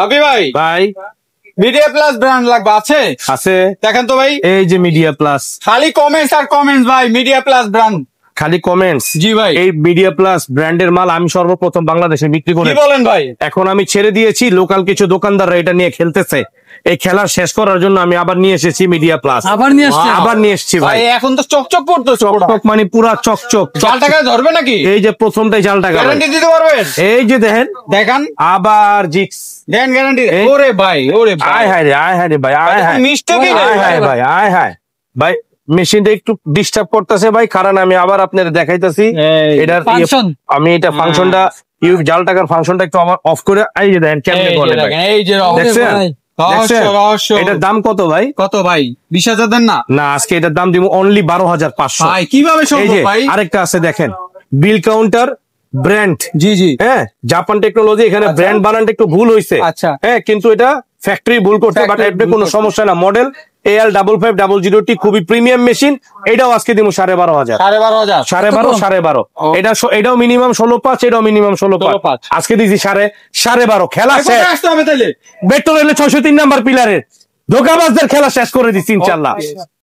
হাবি ভাই ভাই মিডিয়া প্লাস ব্র্যান্ড লাগবে আছে আছে, দেখেন তো ভাই, এই যে মিডিয়া প্লাস, খালি কমেন্টস আর কমেন্টস ভাই। মিডিয়া প্লাস ব্র্যান্ড খালি কমেন্টস। জি ভাই, এই মিডিয়া প্লাস ব্র্যান্ডের মাল আমি সর্বপ্রথম বাংলাদেশে বিক্রি করি। কি বলেন ভাই? এখন আমি ছেড়ে দিয়েছি, লোকাল কিছু দোকানদাররা এটা নিয়ে খেলতেছে। এই খেলা শেষ করার জন্য আমি আবার নিয়ে এসেছি মিডিয়া প্লাস। আবার নিয়ে এসেছি ভাই। এখন তো চকচক করতেছে, চকচক মানে পুরা চকচক। জাল টাকা ধরবে নাকি? এই যে প্রথমটাই জাল টাকা, গ্যারান্টি দিতে পারবেন? এই যে দেখেন, দেখান আবার জিক্স দেন গ্যারান্টি। ওরে ভাই, ওরে ভাই, আয় হায় রে, আয় হায় রে ভাই, আয় হায় মিস্টেক আয় হায় ভাই, আয় হায় ভাই। মেশিনটা একটু ডিস্টার্ব করতেছে ভাই, কারণ আমি আবার আপনাদের দেখাইতেছি এটার আমি এটা ফাংশনটা জাল টাকার ফাংশনটা একটু আমার অফ করে, এই যে দেখেন কেমনে করে ভাই, এই যে দেখছেন? রহস্য রহস্য। এটার দাম কত ভাই? কত ভাই? 20,000 দেন না? না, আজকে এটার দাম দিব অনলি 12,500। ভাই কিভাবে এই সম্ভব যে ভাই? আরেকটা আছে দেখেন, বিল কাউন্টার ব্র্যান্ড। জি জি, হ্যাঁ, জাপান টেকনোলজি। এখানে ব্র্যান্ড বানানটা একটু ভুল হয়েছে। আচ্ছা, হ্যাঁ, কিন্তু এটা ফ্যাক্টরি ভুল করছে, বাট এর কোনো সমস্যা না। মডেল AL5500T, খুবই প্রিমিয়াম মেশিন। এটাও আজকে দিব 12,500। 12,500, 12,500। এটাও মিনিমাম 16,500, এটাও মিনিমাম 16,500। আজকে দিছি 12,500। খেলা শেষ। আসতে হবে তাহলে মেট্রো রেলের 603 নাম্বার পিলারের ধোকাবাজদের খেলা শেষ করে দিচ্ছি ইনশাল্লাহ।